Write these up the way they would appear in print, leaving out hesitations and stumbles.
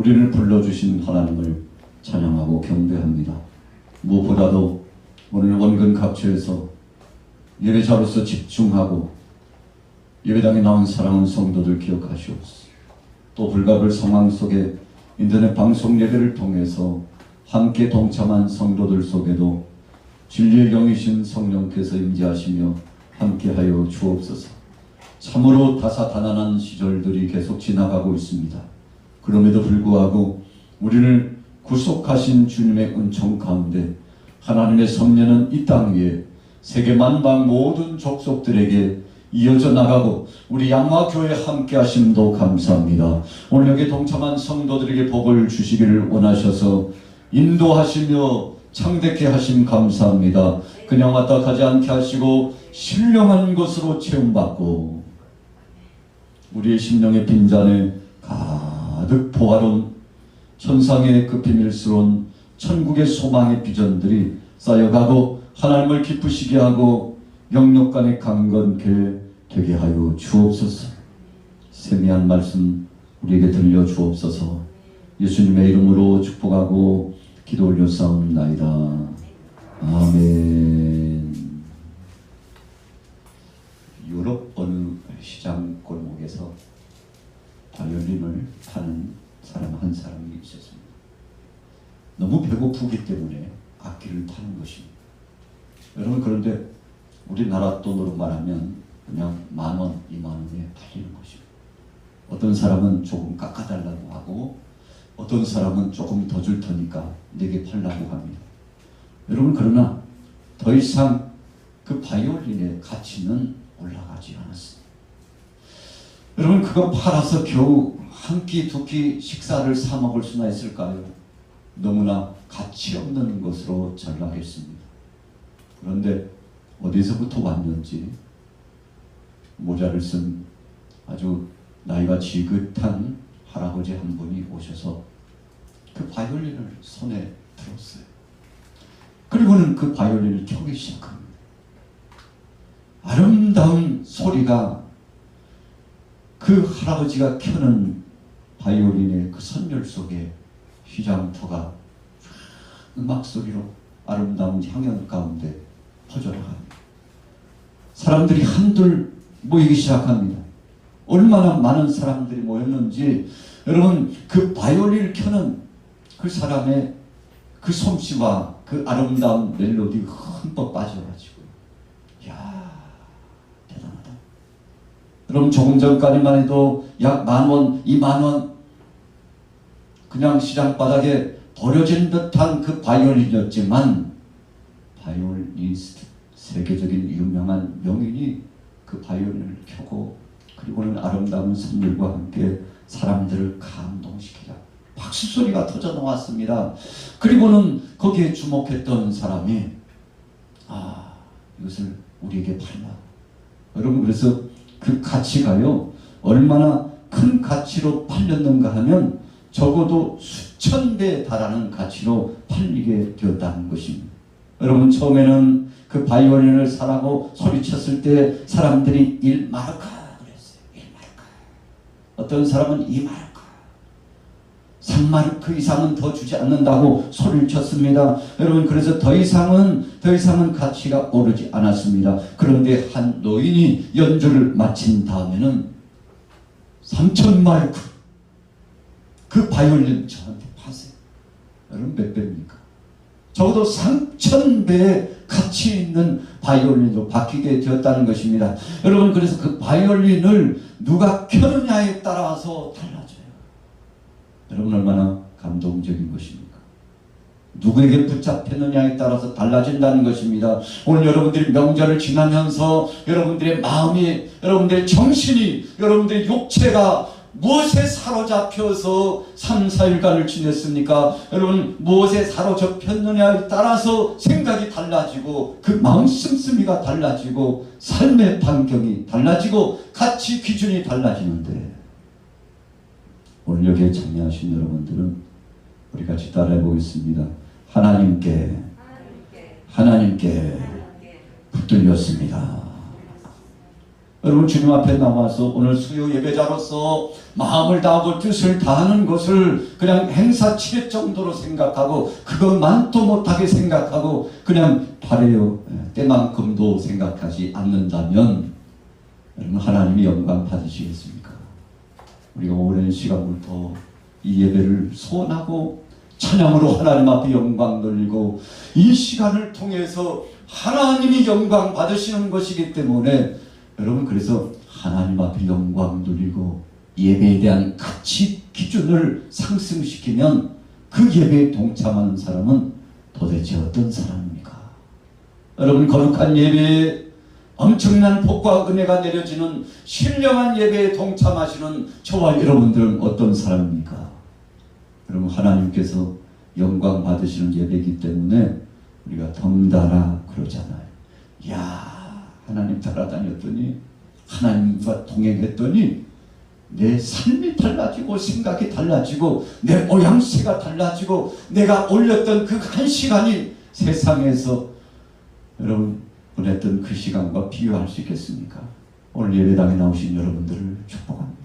우리를 불러주신 하나님을 찬양하고 경배합니다. 무엇보다도 오늘 원근 각처에서 예배자로서 집중하고 예배당에 나온 사랑하는 성도들 기억하시옵소서. 또 불가불 상황 속에 인터넷 방송 예배를 통해서 함께 동참한 성도들 속에도 진리의 영이신 성령께서 임재하시며 함께하여 주옵소서. 참으로 다사다난한 시절들이 계속 지나가고 있습니다. 그럼에도 불구하고 우리를 구속하신 주님의 은총 가운데 하나님의 섭리는 이 땅 위에 세계 만방 모든 족속들에게 이어져 나가고 우리 양화교회 함께 하심도 감사합니다. 오늘 여기 동참한 성도들에게 복을 주시기를 원하셔서 인도하시며 창대케 하심 감사합니다. 그냥 왔다 가지 않게 하시고 신령한 것으로 채움받고 우리의 심령의 빈잔에 가득 보아론 천상의 그 비밀스러운 천국의 소망의 비전들이 쌓여가고 하나님을 기쁘시게 하고 영역간에 강건케 되게 하여 주옵소서. 세미한 말씀 우리에게 들려 주옵소서. 예수님의 이름으로 축복하고 기도 올려싸움나이다. 아멘. 유럽 어느 시장 골목에서 바이올린을 파는 사람 한 사람이 있었습니다. 너무 배고프기 때문에 악기를 파는 것입니다. 여러분, 그런데 우리나라 돈으로 말하면 그냥 10,000원, 20,000원에 팔리는 것입니다. 어떤 사람은 조금 깎아달라고 하고 어떤 사람은 조금 더 줄 테니까 내게 팔라고 합니다. 여러분, 그러나 더 이상 그 바이올린의 가치는 올라가지 않았습니다. 여러분, 그거 팔아서 겨우 한 끼, 두 끼 식사를 사 먹을 수나 있을까요? 너무나 가치 없는 것으로 전락했습니다. 그런데 어디서부터 왔는지 모자를 쓴 아주 나이가 지긋한 할아버지 한 분이 오셔서 그 바이올린을 손에 들었어요. 그리고는 그 바이올린을 켜기 시작합니다. 아름다운 소리가 그 할아버지가 켜는 바이올린의 그 선율 속에 휘장터가 음악 소리로 아름다운 향연 가운데 퍼져나갑니다. 사람들이 한둘 모이기 시작합니다. 얼마나 많은 사람들이 모였는지 여러분, 그 바이올린을 켜는 그 사람의 그 솜씨와 그 아름다운 멜로디 흠뻑 빠져가지고, 이야, 대단하다. 여러분, 조금 전까지만 해도 약 10,000원, 20,000원 그냥 시장 바닥에 버려진 듯한 그 바이올린이었지만 바이올리니스트, 세계적인 유명한 명인이 그 바이올린을 켜고 그리고는 아름다운 선율과 함께 사람들을 감동시키자 박수 소리가 터져 나왔습니다. 그리고는 거기에 주목했던 사람이 이것을 우리에게 팔라. 여러분, 그래서 그 가치가요 얼마나 큰 가치로 팔렸는가 하면 적어도 수천 배에 달하는 가치로 팔리게 되었다는 것입니다. 여러분, 처음에는 그 바이올린을 사라고 소리쳤을 때 사람들이 1마르크 그랬어요. 1마르크. 어떤 사람은 2마르크, 3마르크 이상은 더 주지 않는다고 소리를 쳤습니다. 여러분, 그래서 더 이상은 가치가 오르지 않았습니다. 그런데 한 노인이 연주를 마친 다음에는 3,000마르크, 그 바이올린 저한테 파세요. 여러분, 몇 배입니까? 적어도 3,000배의 가치 있는 바이올린으로 바뀌게 되었다는 것입니다. 여러분, 그래서 그 바이올린을 누가 켜느냐에 따라서 달라져요. 여러분, 얼마나 감동적인 것입니까? 누구에게 붙잡혔느냐에 따라서 달라진다는 것입니다. 오늘 여러분들이 명절을 지나면서 여러분들의 마음이, 여러분들의 정신이, 여러분들의 육체가 무엇에 사로잡혀서 3, 4일간을 지냈습니까? 여러분, 무엇에 사로잡혔느냐에 따라서 생각이 달라지고 그 마음 씀씀이가 달라지고 삶의 반경이 달라지고 가치 기준이 달라지는데, 오늘 여기에 참여하신 여러분들은 우리 같이 따라해 보겠습니다. 하나님께 붙들렸습니다. 여러분 주님 앞에 나와서 오늘 수요 예배자로서 마음을 다하고 뜻을 다하는 것을 그냥 행사치레 정도로 생각하고 그것만도 못하게 생각하고 그냥 바래요 때만큼도 생각하지 않는다면 여러분 하나님이 영광 받으시겠습니까? 우리가 오랜 시간부터 이 예배를 소원하고 찬양으로 하나님 앞에 영광 돌리고 이 시간을 통해서 하나님이 영광 받으시는 것이기 때문에 여러분 그래서 하나님 앞에 영광 돌리고 예배에 대한 가치 기준을 상승시키면 그 예배에 동참하는 사람은 도대체 어떤 사람입니까? 여러분 거룩한 예배에 엄청난 복과 은혜가 내려지는 신령한 예배에 동참하시는 저와 여러분들은 어떤 사람입니까? 여러분 하나님께서 영광 받으시는 예배이기 때문에 우리가 덩달아 그러잖아요. 야 하나님 따라다녔더니 하나님과 동행했더니 내 삶이 달라지고 생각이 달라지고 내 모양새가 달라지고 내가 올렸던 그 한 시간이 세상에서 여러분 보냈던 그 시간과 비교할 수 있겠습니까? 오늘 예배당에 나오신 여러분들을 축복합니다.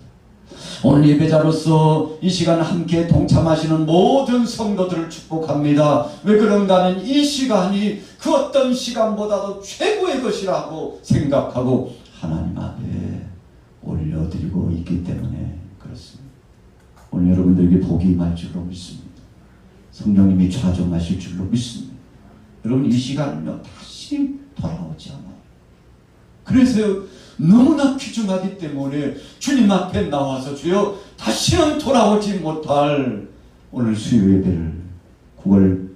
오늘 예배자로서 이 시간 함께 동참하시는 모든 성도들을 축복합니다. 왜 그런가 하면 이 시간이 그 어떤 시간보다도 최고의 것이라고 생각하고 하나님 앞에 올려드리고 있기 때문에 그렇습니다. 오늘 여러분들에게 복이 임할 줄로 믿습니다. 성령님이 좌정하실 줄로 믿습니다. 여러분 이 시간은요 다시 돌아오지 않아요. 그래서 너무나 귀중하기 때문에 주님 앞에 나와서 주여 다시는 돌아오지 못할 오늘 수요 예배를 9월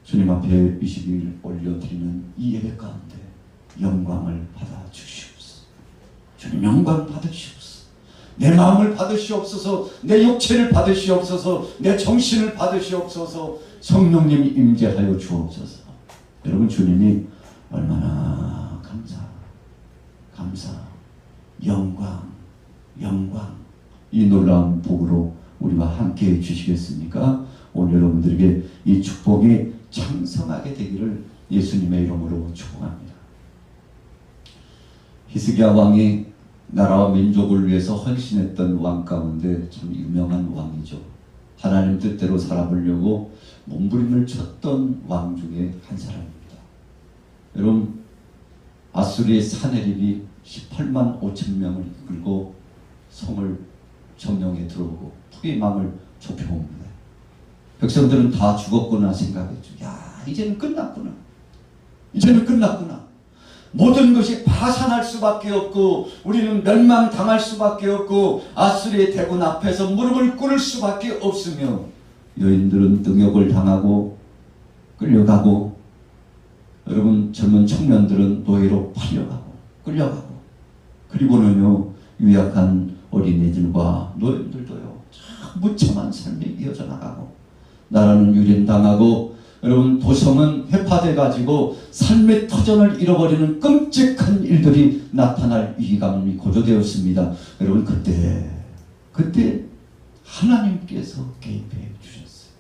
주님 앞에 20일 올려드리는 이 예배 가운데 영광을 받아 주시옵소서. 주님 영광 받으시옵소서. 내 마음을 받으시옵소서. 내 육체를 받으시옵소서. 내 정신을 받으시옵소서. 성령님 임재하여 주옵소서. 여러분 주님이 얼마나 감사, 영광 이 놀라운 복으로 우리와 함께 해주시겠습니까? 오늘 여러분들에게 이 축복이 창성하게 되기를 예수님의 이름으로 축복합니다. 히스기야 왕이 나라와 민족을 위해서 헌신했던 왕 가운데 참 유명한 왕이죠. 하나님 뜻대로 살아보려고 몸부림을 쳤던 왕 중에 한 사람입니다. 여러분 아수리의 사내립이 18만 5천 명을 이끌고 성을 점령해 들어오고 푸임망을 좁혀옵니다. 백성들은 다 죽었구나 생각했죠. 야 이제는 끝났구나. 모든 것이 파산할 수밖에 없고 우리는 멸망당할 수밖에 없고 아수리의 대군 앞에서 무릎을 꿇을 수밖에 없으며 여인들은 능욕을 당하고 끌려가고 여러분 젊은 청년들은 노예로 끌려가고 그리고는요 유약한 어린이들과 노인들도요 참 무참한 삶이 이어져 나가고 나라는 유린당하고 여러분 도성은 회파돼 가지고 삶의 터전을 잃어버리는 끔찍한 일들이 나타날 위기감이 고조되었습니다. 여러분 그때 하나님께서 개입해 주셨어요.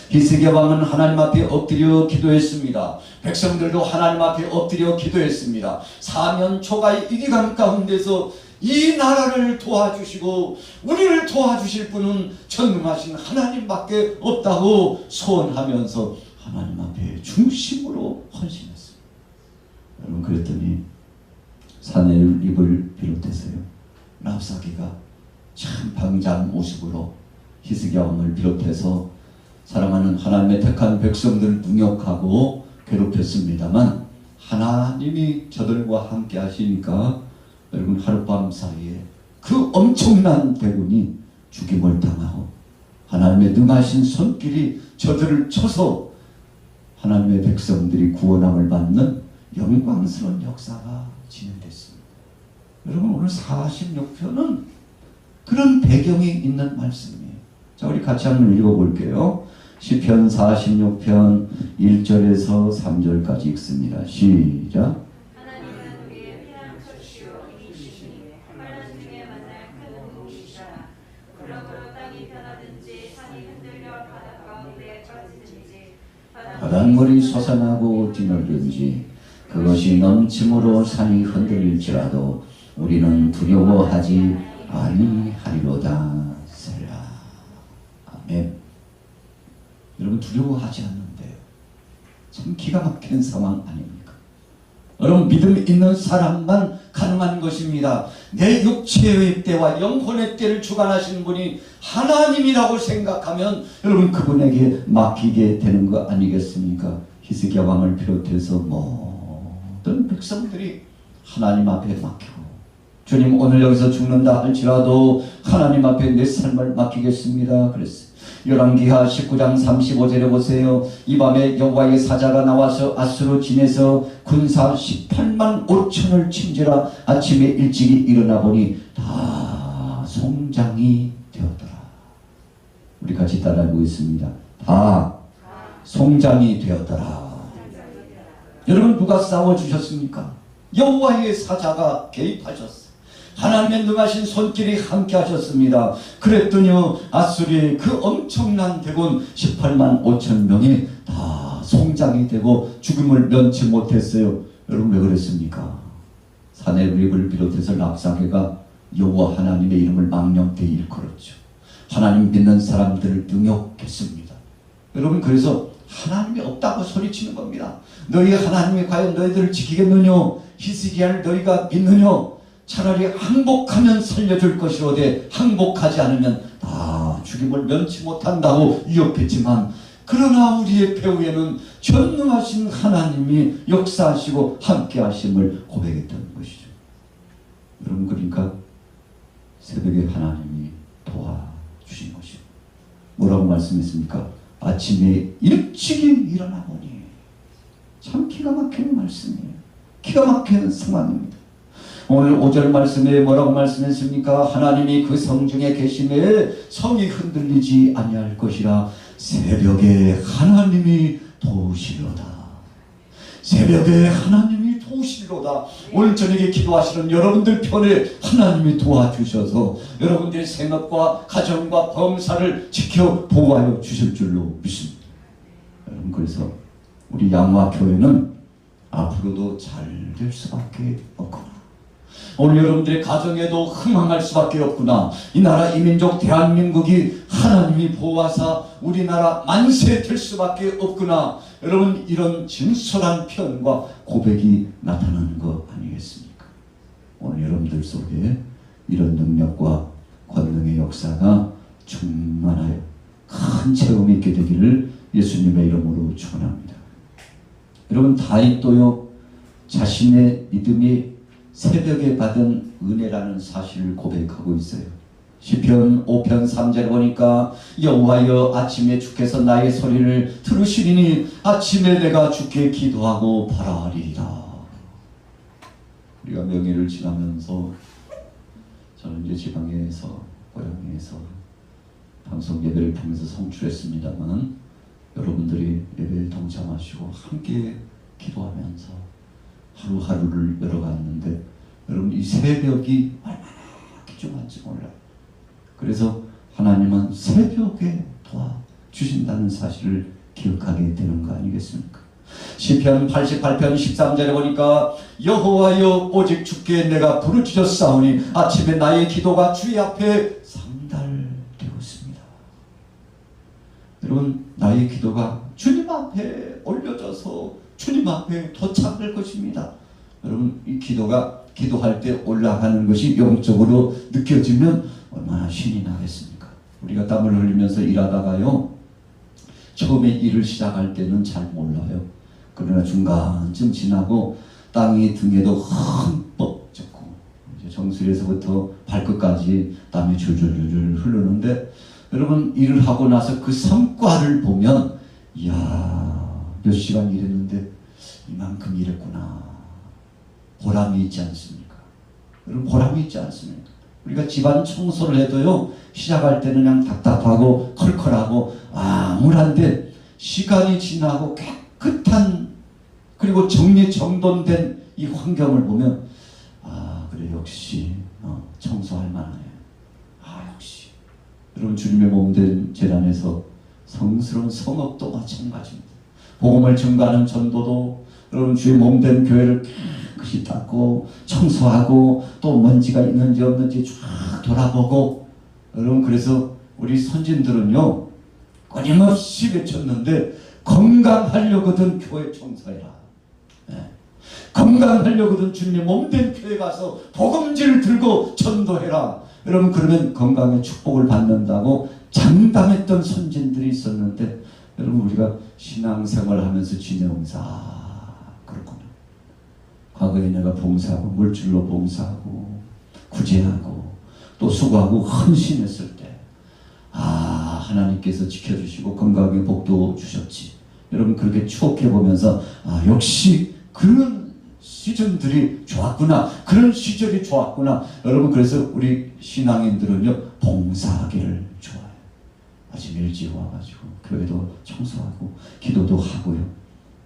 히스기야 왕은 하나님 앞에 엎드려 기도했습니다. 백성들도 하나님 앞에 엎드려 기도했습니다. 4년 초가의 위기감 가운데서 이 나라를 도와주시고 우리를 도와주실 분은 전능하신 하나님밖에 없다고 소원하면서 하나님 앞에 중심으로 헌신했어요. 여러분 그랬더니 사내립을 비롯해서요 랍사기가 참 방자한 모습으로 히스기야 왕을 비롯해서 사랑하는 하나님의 택한 백성들을 능욕하고 괴롭혔습니다만 하나님이 저들과 함께 하시니까 여러분 하룻밤 사이에 그 엄청난 대군이 죽임을 당하고 하나님의 능하신 손길이 저들을 쳐서 하나님의 백성들이 구원함을 받는 영광스러운 역사가 진행됐습니다. 여러분 오늘 46편은 그런 배경이 있는 말씀이에요. 자 우리 같이 한번 읽어볼게요. 시편 46편 1절에서 3절까지 읽습니다. 시작. 하나님은 우리의 피난처시요 이기시니 환난 중에 만날 큰 도움이시라. 그러므로 땅이 변하든지 산이 흔들려 바다 가운데 빠지든지 바닷물이 솟아나고 뒤놀든지 그것이 넘침으로 산이 흔들릴지라도 우리는 두려워하지 아니하리로다. 셀라. 아멘. 여러분 두려워하지 않는데요. 참 기가 막힌 상황 아닙니까? 여러분 믿음 있는 사람만 가능한 것입니다. 내 육체의 때와 영혼의 때를 주관하시는 분이 하나님이라고 생각하면 여러분 그분에게 맡기게 되는 거 아니겠습니까? 히스기야 왕을 비롯해서 모든 백성들이 하나님 앞에 맡기고, 주님 오늘 여기서 죽는다 할지라도 하나님 앞에 내 삶을 맡기겠습니다 그랬어요. 열왕기하 19장 35절에 보세요. 이 밤에 여호와의 사자가 나와서 아수르 진에서 군사 18만 5천을 침지라 아침에 일찍이 일어나 보니 다 송장이 되었더라. 우리 같이 따라하고 있습니다. 다 송장이 되었더라. 여러분 누가 싸워주셨습니까? 여호와의 사자가 개입하셨어요. 하나님의 능하신 손길이 함께 하셨습니다. 그랬더니요 아수리의 그 엄청난 대군 18만 5천 명이 다 송장이 되고 죽음을 면치 못했어요. 여러분 왜 그랬습니까? 사내립을 비롯해서 랍사게가 여호와 하나님의 이름을 망령되이 일컬었죠. 하나님 믿는 사람들을 능욕했습니다. 여러분 그래서 하나님이 없다고 소리치는 겁니다. 너희 하나님이 과연 너희들을 지키겠느냐? 히스기야를 너희가 믿느냐? 차라리 항복하면 살려줄 것이로되 항복하지 않으면 다 죽임을 면치 못한다고 위협했지만, 그러나 우리의 배후에는 전능하신 하나님이 역사하시고 함께하심을 고백했던 것이죠. 여러분 그러니까 새벽에 하나님이 도와주신 것이죠. 뭐라고 말씀했습니까? 아침에 일찍이 일어나 보니. 참 기가 막히는 말씀이에요. 기가 막히는 상황입니다. 오늘 5절 말씀에 뭐라고 말씀했습니까? 하나님이 그 성중에 계심에 성이 흔들리지 아니할 것이라. 새벽에 하나님이 도우시리로다. 새벽에 하나님이 도우시리로다. 오늘 저녁에 기도하시는 여러분들 편에 하나님이 도와주셔서 여러분들의 생업과 가정과 범사를 지켜 보호하여 주실 줄로 믿습니다. 여러분 그래서 우리 양화교회는 앞으로도 잘 될 수밖에 없구나. 오늘 여러분들의 가정에도 흥황할 수밖에 없구나. 이 나라 이 민족 대한민국이 하나님이 보호하사 우리나라 만세 될 수밖에 없구나. 여러분 이런 진솔한 표현과 고백이 나타나는 거 아니겠습니까? 오늘 여러분들 속에 이런 능력과 권능의 역사가 충만하여 큰 체험이 있게 되기를 예수님의 이름으로 축원합니다. 여러분 다윗도요 자신의 믿음이 새벽에 받은 은혜라는 사실을 고백하고 있어요. 시편 5편 3절에 보니까 여호와여 아침에 주께서 나의 소리를 들으시리니 아침에 내가 주께 기도하고 바라리라. 우리가 명예를 지나면서 저는 이제 지방에서 고향에서 방송 예배를 통해서 성출했습니다만 여러분들이 예배에 동참하시고 함께 기도하면서 하루하루를 열어갔는데 여러분 이 새벽이 얼마나 귀중한지 몰라요. 그래서 하나님은 새벽에 도와주신다는 사실을 기억하게 되는 거 아니겠습니까? 시편 88편 13절에 보니까 여호와여 오직 주께 내가 부르짖었사오니 아침에 나의 기도가 주의 앞에 상달되었습니다. 여러분 나의 기도가 주님 앞에 올려져서 주님 앞에 도착할 것입니다. 여러분 이 기도가 기도할 때 올라가는 것이 영적으로 느껴지면 얼마나 신이 나겠습니까? 우리가 땀을 흘리면서 일하다가요 처음에 일을 시작할 때는 잘 몰라요. 그러나 중간쯤 지나고 땅이 등에도 흠뻑 젖고 이제 정수리에서부터 발끝까지 땀이 줄줄줄 흐르는데 여러분 일을 하고 나서 그 성과를 보면 이야 몇 시간 일했는데 이만큼 일했구나. 보람이 있지 않습니까? 여러분 보람이 있지 않습니까? 우리가 집안 청소를 해도요 시작할 때는 그냥 답답하고 컬컬하고 암울한데 시간이 지나고 깨끗한 그리고 정리정돈된 이 환경을 보면 그래 역시 청소할 만하네. 역시 여러분 주님의 몸된 재단에서 성스러운 성업도 마찬가지입니다. 복음을 증거하는 전도도 여러분 주의 몸된 교회를 깨끗이 닦고 청소하고 또 먼지가 있는지 없는지 쫙 돌아보고 여러분 그래서 우리 선진들은요 끊임없이 외쳤는데 건강하려거든 교회 청소해라. 건강하려거든 주님의 몸된 교회 가서 복음지를 들고 전도해라. 여러분 그러면 건강의 축복을 받는다고 장담했던 선진들이 있었는데 여러분 우리가 신앙생활을 하면서 지내면서 그렇구나. 과거에 내가 봉사하고 물질로 봉사하고 구제하고 또 수고하고 헌신했을 때 하나님께서 지켜주시고 건강의 복도 주셨지. 여러분 그렇게 추억해보면서 역시 그런 시즌들이 좋았구나. 그런 시절이 좋았구나. 여러분 그래서 우리 신앙인들은요 봉사하기를 좋아해요. 아침 일찍 와가지고 교회도 청소하고 기도도 하고요.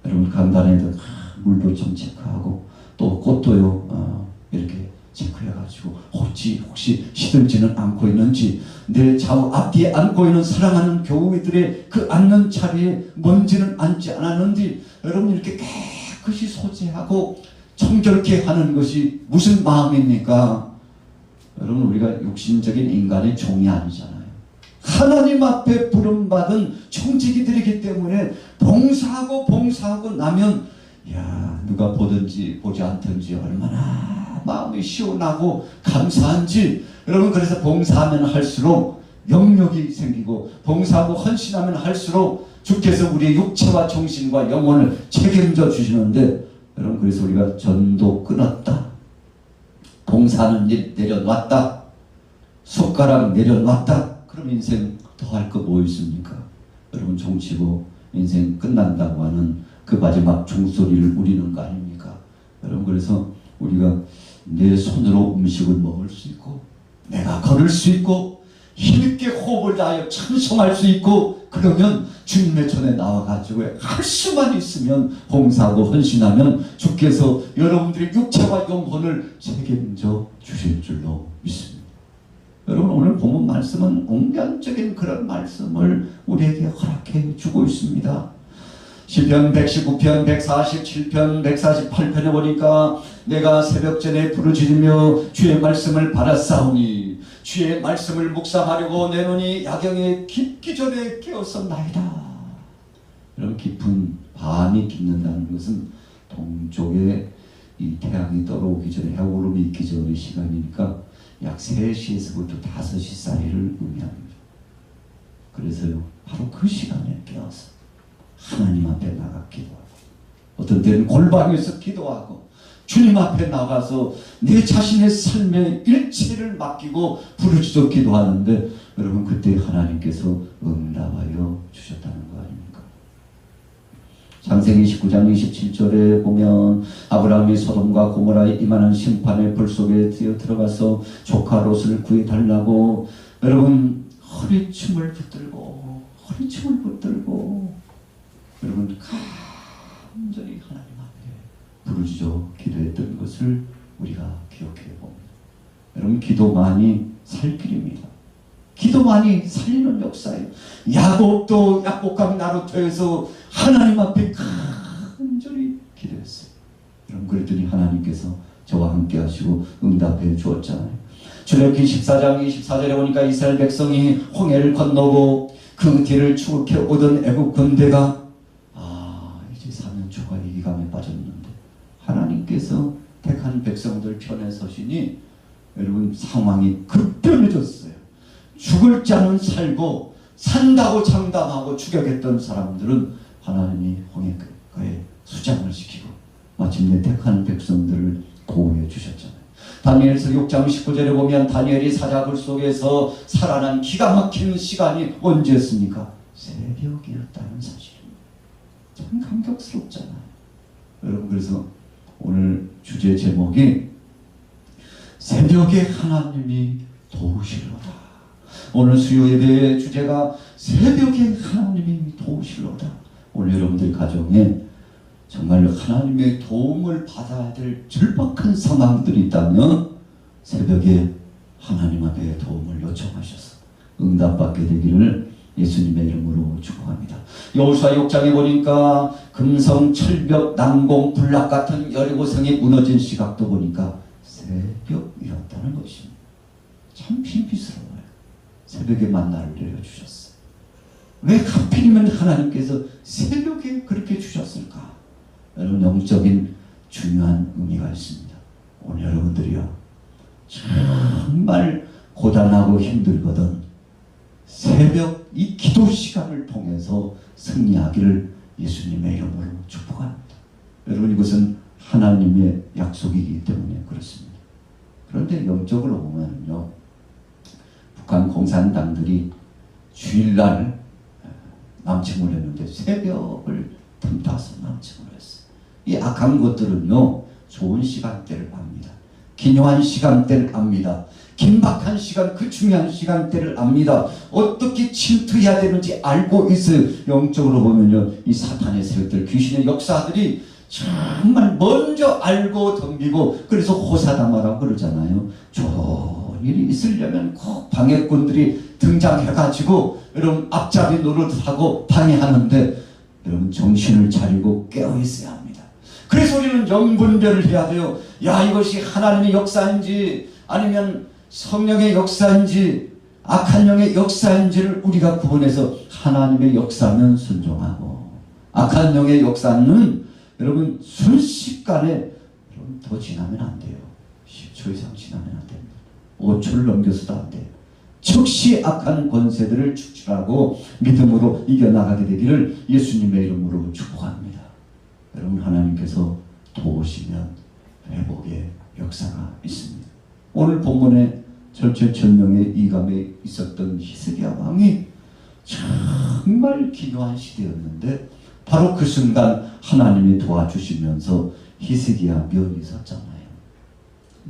여러분 간단해도 물도 좀 체크하고 또 꽃도요 이렇게 체크해가지고 혹시 시들지는 않고 있는지 내 좌우 앞뒤에 앉고 있는 사랑하는 교우들의 그 앉는 자리에 먼지는 앉지 않았는지 여러분 이렇게 깨끗이 소재하고 청결케 하는 것이 무슨 마음입니까? 여러분 우리가 육신적인 인간의 종이 아니잖아요. 하나님 앞에 부름받은 청지기들이기 때문에 봉사하고 나면 누가 보든지 보지 않든지 얼마나 마음이 시원하고 감사한지. 여러분 그래서 봉사하면 할수록 영역이 생기고 봉사하고 헌신하면 할수록 주께서 우리의 육체와 정신과 영혼을 책임져 주시는데 여러분 그래서 우리가 전도 끊었다, 봉사하는 일 내려놨다, 숟가락 내려놨다, 그럼 인생 더 할 거 뭐 있습니까? 여러분 종치고 인생 끝난다고 하는 그 마지막 종소리를 우리는 거 아닙니까? 여러분 그래서 우리가 내 손으로 음식을 먹을 수 있고 내가 걸을 수 있고 힘있게 호흡을 다하여 찬송할 수 있고 그러면 주님의 전에 나와가지고 할 수만 있으면 봉사하고 헌신하면 주께서 여러분들의 육체와 영혼을 책임져 주실 줄로 믿습니다. 여러분 오늘 본문 말씀은 웅변적인 그런 말씀을 우리에게 허락해 주고 있습니다. 시편 119편, 147편, 148편에 보니까 내가 새벽전에 부르짖으며 주의 말씀을 받았사오니 주의 말씀을 묵상하려고 내 눈이 야경에 깊기 전에 깨었었나이다. 이런 깊은 밤이 깊는다는 것은 동쪽에 이 태양이 떨어오기 전에 해오름이 있기 전의 시간이니까 약 3시에서부터 5시 사이를 의미합니다. 그래서요 바로 그 시간에 깨어서 하나님 앞에 나가 기도하고 어떤 때는 골방에서 기도하고 주님 앞에 나가서 내 자신의 삶의 일체를 맡기고 부르짖어 기도하는데 여러분 그때 하나님께서 응답하여 주셨다는 거 아닙니까? 창세기 19장 27절에 보면 아브라함이 소돔과 고모라에 임하는 심판의 불 속에 들어가서 조카 롯을 구해달라고 여러분 허리춤을 붙들고 여러분 간절히 하나님 앞에 부르짖어 기도했던 것을 우리가 기억해 봅니다. 여러분 기도만이 살 길입니다. 기도만이 살리는 역사예요. 야곱도 약복강 나루터에서 하나님 앞에 간절히 기도했어요. 여러분 그랬더니 하나님께서 저와 함께 하시고 응답해 주었잖아요. 출애굽기 14장 24절에 보니까 이스라엘 백성이 홍해를 건너고 그 뒤를 추격해 오던 애국 군대가 이제 사면초가 이기감에 빠졌는데 하나님께서 택한 백성들 편에 서시니 여러분 상황이 급변해졌어요. 죽을 자는 살고 산다고 장담하고 추격했던 사람들은 하나님이 홍해가에 수장을 시키고 마침내 택한 백성들을 보호해 주셨잖아요. 다니엘서 6장 19절에 보면 다니엘이 사자굴 속에서 살아난 기가 막히는 시간이 언제였습니까? 새벽이었다는 사실입니다. 참 감격스럽잖아요. 여러분 그래서 오늘 주제 제목이 새벽에 하나님이 도우시로다. 오늘 수요 예배의 주제가 새벽에 하나님이 도우시로다. 오늘 여러분들 가정에 정말 하나님의 도움을 받아야 될 절박한 상황들이 있다면 새벽에 하나님 앞에 도움을 요청하셔서 응답받게 되기를 예수님의 이름으로 축복합니다. 여호수아 6장에 보니까 금성, 철벽, 난공, 불락 같은 여리고성이 무너진 시각도 보니까 새벽이었다는 것입니다. 참 신비스러워요. 새벽에 만나를 내려주셨어요. 왜 하필이면 하나님께서 새벽에 그렇게 주셨을까? 여러분, 영적인 중요한 의미가 있습니다. 오늘 여러분들이요, 정말 고단하고 힘들거든 새벽 이 기도 시간을 통해서 승리하기를 예수님의 이름으로 축복합니다. 여러분, 이것은 하나님의 약속이기 때문에 그렇습니다. 그런데 영적으로 보면요, 북한 공산당들이 주일날 남침을 했는데 새벽을 틈타서 남침을 했어요. 이 악한 것들은요, 좋은 시간대를 압니다. 기묘한 시간대를 압니다. 긴박한 시간, 그 중요한 시간대를 압니다. 어떻게 침투해야 되는지 알고 있어요. 영적으로 보면요, 이 사탄의 세력들, 귀신의 역사들이 정말 먼저 알고 덤비고, 그래서 호사다마라고 그러잖아요. 좋은 일이 있으려면 꼭 방해꾼들이 등장해가지고 여러분 앞잡이 노릇하고 방해하는데, 여러분 정신을 차리고 깨어있어야 합니다. 그래서 우리는 영분별을 해야 돼요. 야, 이것이 하나님의 역사인지 아니면 성령의 역사인지 악한 영의 역사인지를 우리가 구분해서, 하나님의 역사는 순종하고 악한 영의 역사는 여러분 순식간에 여러분 더 지나면 안 돼요. 10초 이상 지나면 안 됩니다. 5초를 넘겨서도 안 돼요. 즉시 악한 권세들을 축출하고 믿음으로 이겨나가게 되기를 예수님의 이름으로 축복합니다. 여러분, 하나님께서 도우시면 회복의 역사가 있습니다. 오늘 본문에 절체천명의 이감에 있었던 히스기야 왕이 정말 기묘한 시대였는데, 바로 그 순간 하나님이 도와주시면서 히스기야 면이 섰잖아요.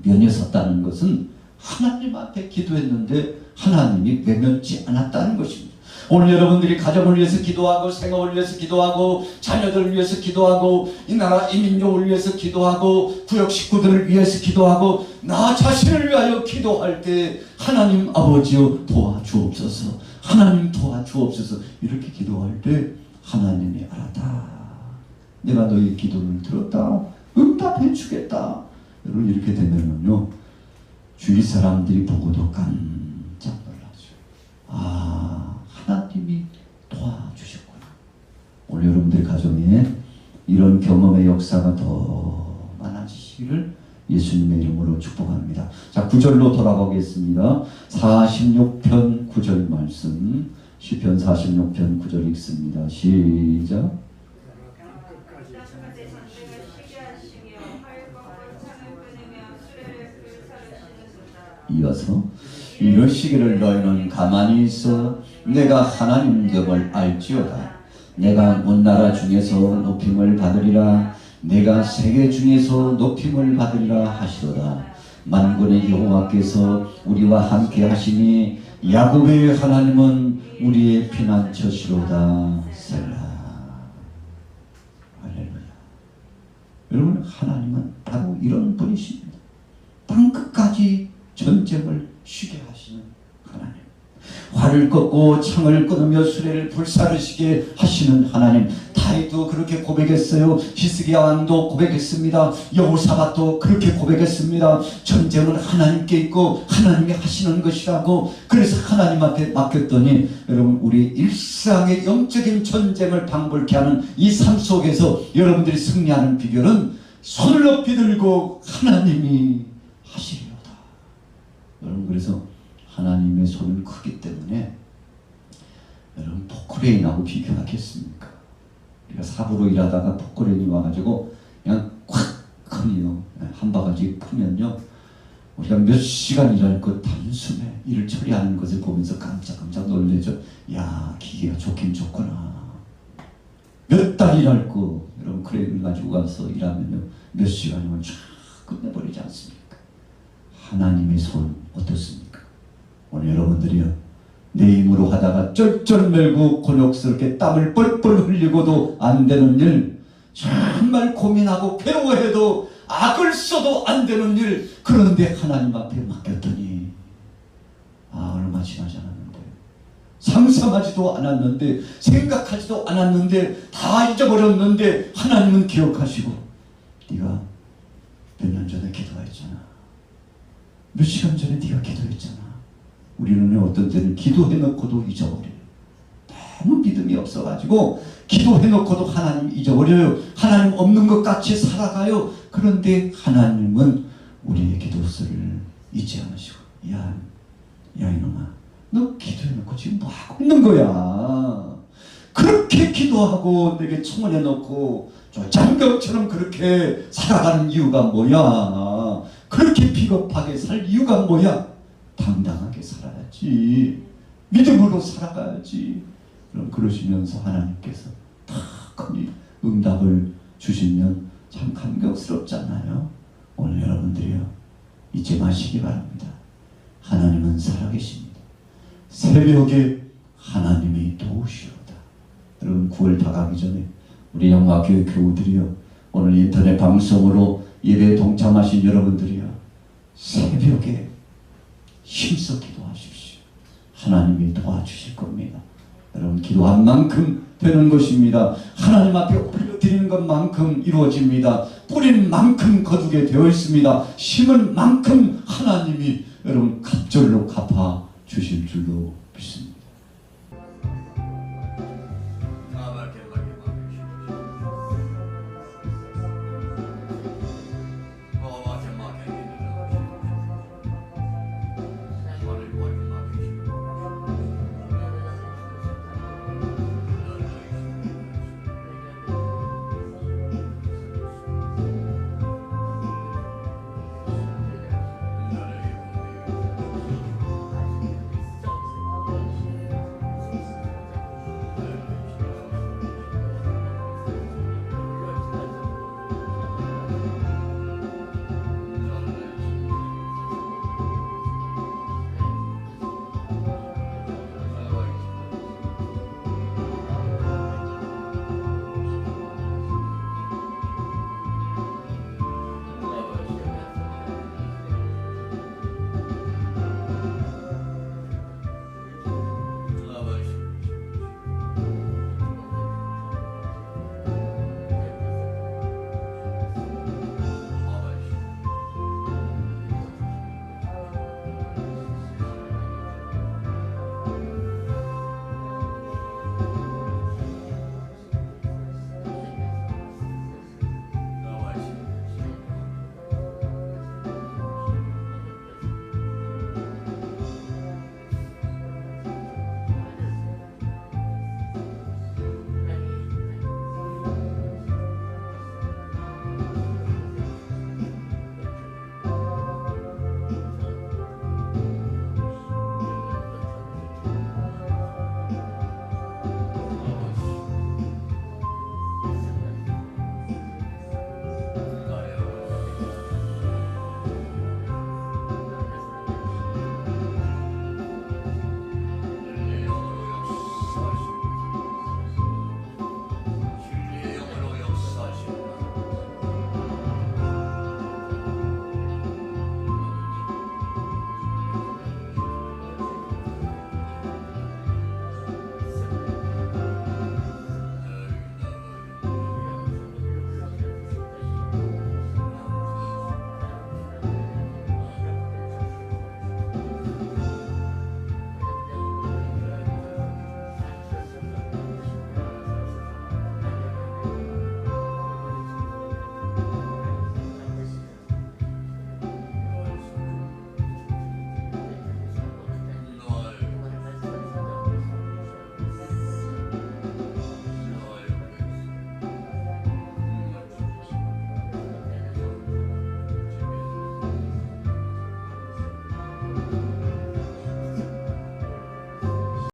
면이 섰다는 것은 하나님 앞에 기도했는데 하나님이 외면치 않았다는 것입니다. 오늘 여러분들이 가정을 위해서 기도하고, 생업을 위해서 기도하고, 자녀들을 위해서 기도하고, 이 나라 이 민족을 위해서 기도하고, 구역 식구들을 위해서 기도하고, 나 자신을 위하여 기도할 때 하나님 아버지여 도와주옵소서, 하나님 도와주옵소서, 이렇게 기도할 때 하나님이 알았다, 내가 너희 기도를 들었다, 응답해 주겠다. 여러분, 이렇게 되면요, 주위 사람들이 보고도 깜짝 놀라죠. 아, 하나님이 도와주셨구나. 오늘 여러분들 가정에 이런 경험의 역사가 더 많아지시기를 예수님의 이름으로 축복합니다. 자, 9절로 돌아가겠습니다. 46편 9절 말씀, 시편 46편 9절 읽습니다. 시작. 이어서 이러시기를 너희는 가만히 있어 내가 하나님 됨을 알지어다. 내가 온 나라 중에서 높임을 받으리라. 내가 세계 중에서 높임을 받으리라 하시도다. 만군의 여호와께서 우리와 함께 하시니 야곱의 하나님은 우리의 피난처시로다. 셀라. 할렐루야. 여러분, 하나님은 바로 이런 분이십니다. 땅 끝까지 전쟁을 쉬게 하시는 하나님, 활을 꺾고 창을 끊으며 수레를 불사르시게 하시는 하나님. 다윗도 그렇게 고백했어요. 히스기야 왕도 고백했습니다. 여호사밧도 그렇게 고백했습니다. 전쟁은 하나님께 있고 하나님이 하시는 것이라고. 그래서 하나님 앞에 맡겼더니, 여러분, 우리 일상의 영적인 전쟁을 방불케 하는 이 삶 속에서 여러분들이 승리하는 비결은 손을 높이 들고 하나님이 하시리로다. 여러분, 그래서 하나님의 손은 크기 때문에 여러분, 포크레인하고 비교하겠습니까? 우리가 삽으로 일하다가 포크레인이 와가지고 그냥 콱 크니요, 한 바가지 크면요, 우리가 몇 시간 일할 것 단숨에 일을 처리하는 것을 보면서 깜짝깜짝 놀래죠. 야, 기계가 좋긴 좋구나. 몇 달 일할 거 여러분 크레인을 가지고 가서 일하면요, 몇 시간이면 쫙 끝내버리지 않습니까? 하나님의 손 어떻습니까? 오늘 여러분들이요, 내 힘으로 하다가 쩔쩔매고 곤욕스럽게 땀을 뻘뻘 흘리고도 안 되는 일, 정말 고민하고 괴로워해도 악을 써도 안 되는 일, 그런데 하나님 앞에 맡겼더니 얼마 지나지 않았는데 상상하지도 않았는데 생각하지도 않았는데 다 잊어버렸는데 하나님은 기억하시고 네가 몇 년 전에 기도했잖아. 몇 시간 전에 네가 기도했잖아. 우리는 어떤 때는 기도해놓고도 잊어버려요. 너무 믿음이 없어가지고 기도해놓고도 하나님 잊어버려요. 하나님 없는 것 같이 살아가요. 그런데 하나님은 우리의 기도서를 잊지 않으시고 야 이놈아 너 기도해놓고 지금 뭐하고 있는 거야. 그렇게 기도하고 내게 청원해놓고 장병처럼 그렇게 살아가는 이유가 뭐야. 그렇게 비겁하게 살 이유가 뭐야. 당당하게 살아야지. 믿음으로 살아가야지. 그럼 그러시면서 하나님께서 다 큰 응답을 주시면 참 감격스럽잖아요. 오늘 여러분들이요 잊지 마시기 바랍니다. 하나님은 살아계십니다. 새벽에 하나님이 도우시오다. 여러분 9월 다가기 전에 우리 영화교회 교우들이요 오늘 인터넷 방송으로 예배에 동참하신 여러분들이요 새벽에 힘써 기도하십시오. 하나님이 도와주실 겁니다. 여러분 기도한 만큼 되는 것입니다. 하나님 앞에 올려드리는 것만큼 이루어집니다. 뿌린 만큼 거두게 되어 있습니다. 심은 만큼 하나님이 여러분 갑절로 갚아 주실 줄로 믿습니다.